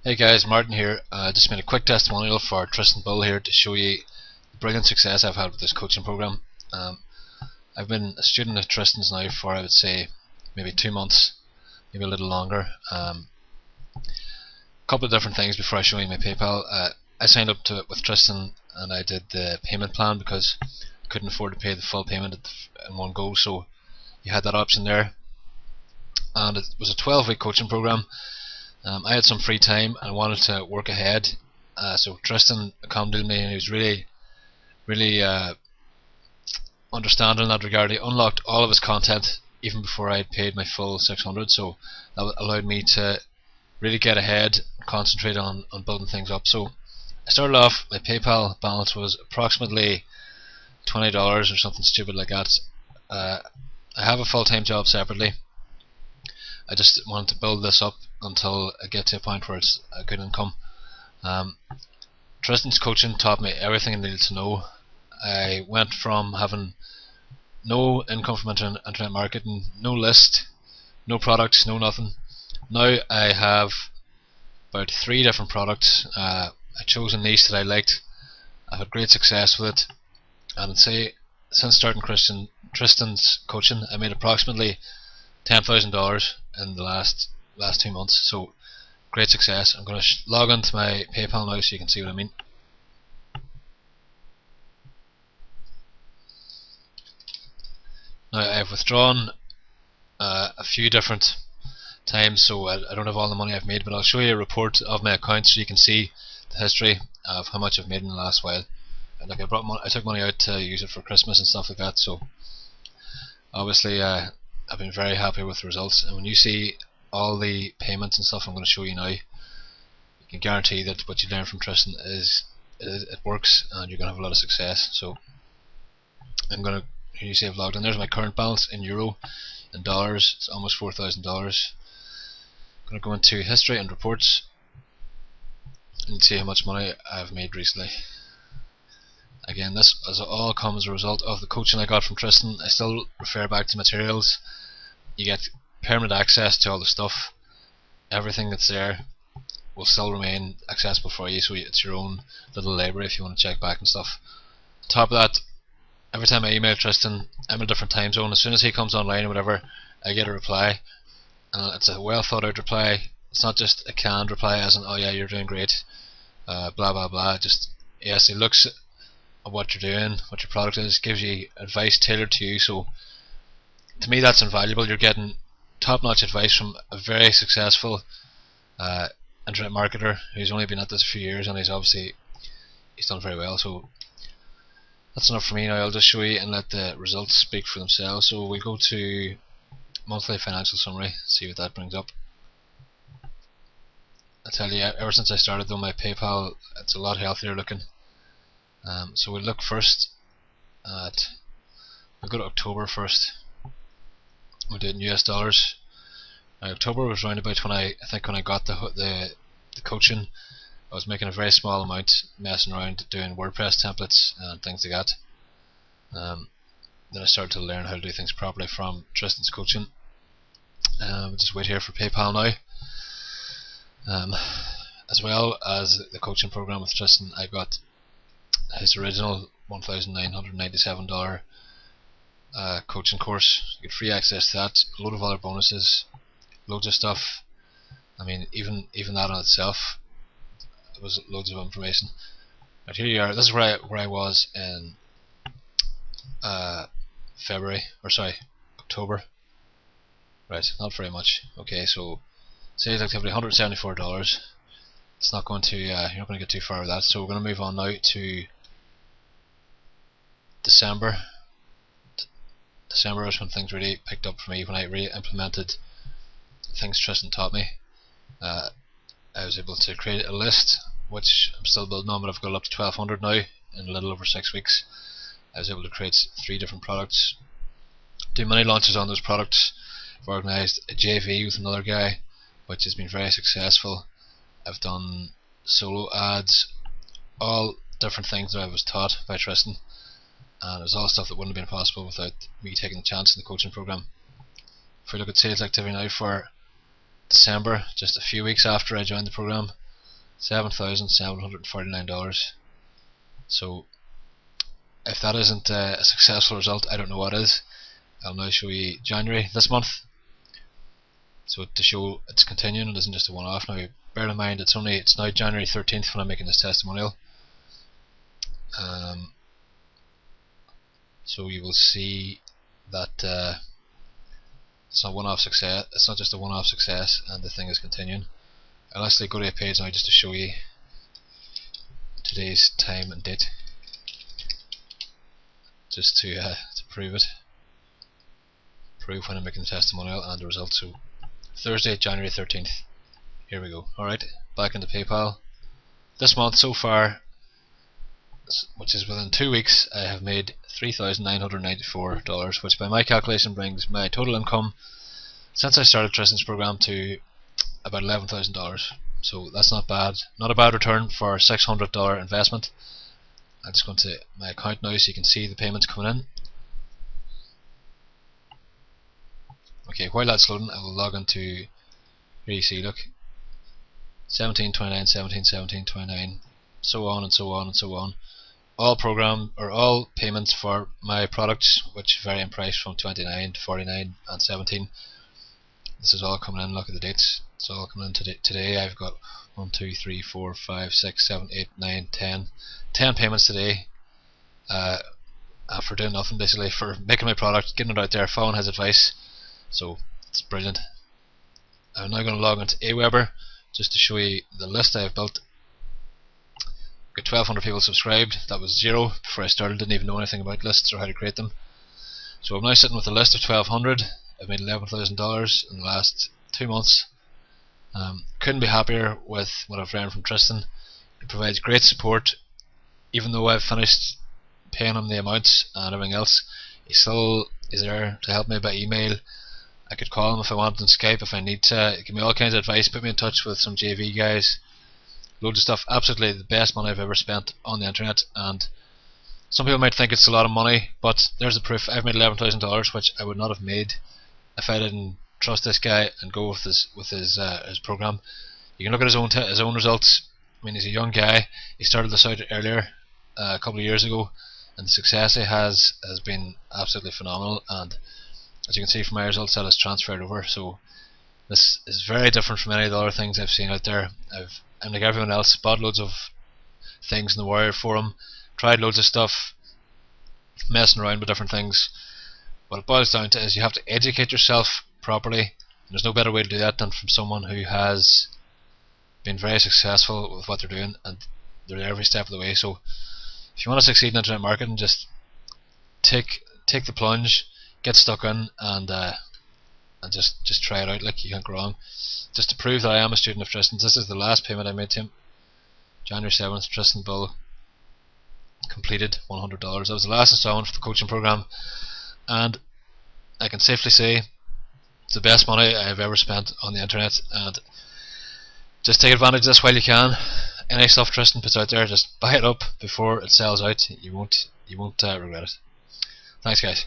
Hey guys, Martin here. Just made a quick testimonial for Tristan Bull here to show you the brilliant success I've had with this coaching program. I've been a student of Tristan's now for, I would say, maybe 2 months, maybe a little longer. A couple of different things before I show you my PayPal. I signed up to it with Tristan and I did the payment plan because I couldn't afford to pay the full payment in one go, so you had that option there. And it was a 12-week coaching program. I had some free time and wanted to work ahead, so Tristan accommodated me, and he was really understanding in that regard. He unlocked all of his content even before I had paid my full 600, so that allowed me to really get ahead and concentrate on building things up. So I started off, my PayPal balance was approximately $20 or something stupid like that. I have a full-time job separately. I just wanted to build this up until I get to a point where it's a good income. Tristan's coaching taught me everything I needed to know. I went from having no income from internet marketing, no list, no products, no nothing. Now I have about 3 different products. I chose a niche that I liked. I've had great success with it, and I'd say since starting Tristan's coaching, I made approximately $10,000 in the last 2 months, so great success. I'm going to log into my PayPal now so you can see what I mean. Now I've withdrawn a few different times, so I don't have all the money I've made, but I'll show you a report of my account so you can see the history of how much I've made in the last while. And like I took money out to use it for Christmas and stuff like that, so obviously I've been very happy with the results. And when you see all the payments and stuff I'm going to show you now, you can guarantee that what you learn from Tristan it works, and you're going to have a lot of success. So I'm going to, here you see I've logged in. There's my current balance in euro. In dollars, it's almost $4,000. I'm going to go into history and reports and see how much money I've made recently. Again, this has all come as a result of the coaching I got from Tristan. I still refer back to materials. You get permanent access to all the stuff. Everything that's there will still remain accessible for you, so it's your own little library if you want to check back and stuff. On top of that, every time I email Tristan, I'm in a different time zone. As soon as he comes online or whatever, I get a reply, and it's a well thought out reply. It's not just a canned reply as in, oh yeah, you're doing great, blah blah blah. Just, yes, he looks at what you're doing, what your product is, gives you advice tailored to you. So to me that's invaluable. You're getting top-notch advice from a very successful internet marketer who's only been at this a few years, and he's done very well. So that's enough for me now. I'll just show you and let the results speak for themselves. So we'll go to monthly financial summary, see what that brings up. I tell you, ever since I started though, my PayPal, it's a lot healthier looking. So we'll look first at, we'll go to October first. We'll do it in US dollars. Now, October was round about when I think when I got the coaching, I was making a very small amount, messing around doing WordPress templates and things like that. Then I started to learn how to do things properly from Tristan's coaching. We'll just wait here for PayPal now. As well as the coaching program with Tristan, I got his original $1,997 coaching course. You get free access to that, a load of other bonuses, loads of stuff. I mean, even that on itself, it was loads of information. But here you are. This is where I was in October. Right, not very much. Okay, so sales activity $174. It's not going to you're not going to get too far with that. So we're going to move on now to December. December was when things really picked up for me, when I really implemented things Tristan taught me. I was able to create a list, which I'm still building on, but I've got up to 1,200 now in a little over 6 weeks. I was able to create 3 different products, do many launches on those products. I've organised a JV with another guy, which has been very successful. I've done solo ads, all different things that I was taught by Tristan, and it was all stuff that wouldn't have been possible without me taking the chance in the coaching program. If we look at sales activity now for December, just a few weeks after I joined the program, $7,749. So if that isn't a successful result, I don't know what is. I'll now show you January this month, so to show it's continuing, it isn't just a one-off. Now bear in mind it's now January 13th when I'm making this testimonial. So you will see that it's not one-off success. It's not just a one-off success, and the thing is continuing. I'll actually go to a page now just to show you today's time and date, just to prove it, prove when I'm making the testimonial and the results. So Thursday, January 13th. Here we go. Alright, back into PayPal. This month so far, which is within 2 weeks, I have made $3,994, which by my calculation brings my total income since I started Tristan's program to about $11,000. So that's not bad. Not a bad return for a $600 investment. I'm just going to my account now so you can see the payments coming in. Okay, while that's loading, I will log into, here you see, look, 1729, 17, 17, 29, so on and so on and so on. All payments for my products, which vary in price from 29 to 49 and 17. This is all coming in. Look at the dates. It's all coming in today. I've got 1, 2, 3, 4, 5, 6, 7, 8, 9, 10 payments today for doing nothing, basically, for making my product, getting it out there, following his advice. So it's brilliant. I'm now going to log into Aweber just to show you the list I have built. Got 1,200 people subscribed. That was 0 before I started. Didn't even know anything about lists or how to create them. So I'm now sitting with a list of 1,200. I've made $11,000 in the last 2 months. Couldn't be happier with what I've learned from Tristan. He provides great support. Even though I've finished paying him the amounts and everything else, he still is there to help me by email. I could call him if I want on Skype if I need to. Give me all kinds of advice, put me in touch with some JV guys. Loads of stuff. Absolutely the best money I've ever spent on the internet. And some people might think it's a lot of money, but there's the proof. I've made $11,000, which I would not have made if I didn't trust this guy and go with his program. You can look at his own results. I mean, he's a young guy. He started this out earlier, a couple of years ago, and the success he has been absolutely phenomenal. And as you can see from my results, that has transferred over. So this is very different from any of the other things I've seen out there. I'm like everyone else, bought loads of things in the Warrior forum, tried loads of stuff, messing around with different things. What it boils down to is you have to educate yourself properly, and there's no better way to do that than from someone who has been very successful with what they're doing, and they're there every step of the way. So if you want to succeed in internet marketing, just take the plunge, get stuck in, and just try it out. Like, you can't go wrong. Just to prove that I am a student of Tristan's, this is the last payment I made to him. January 7th, Tristan bill completed, $100. That was the last installment for the coaching program, and I can safely say it's the best money I've ever spent on the internet. And just take advantage of this while you can. Any stuff Tristan puts out there, just buy it up before it sells out. You won't regret it. Thanks, guys.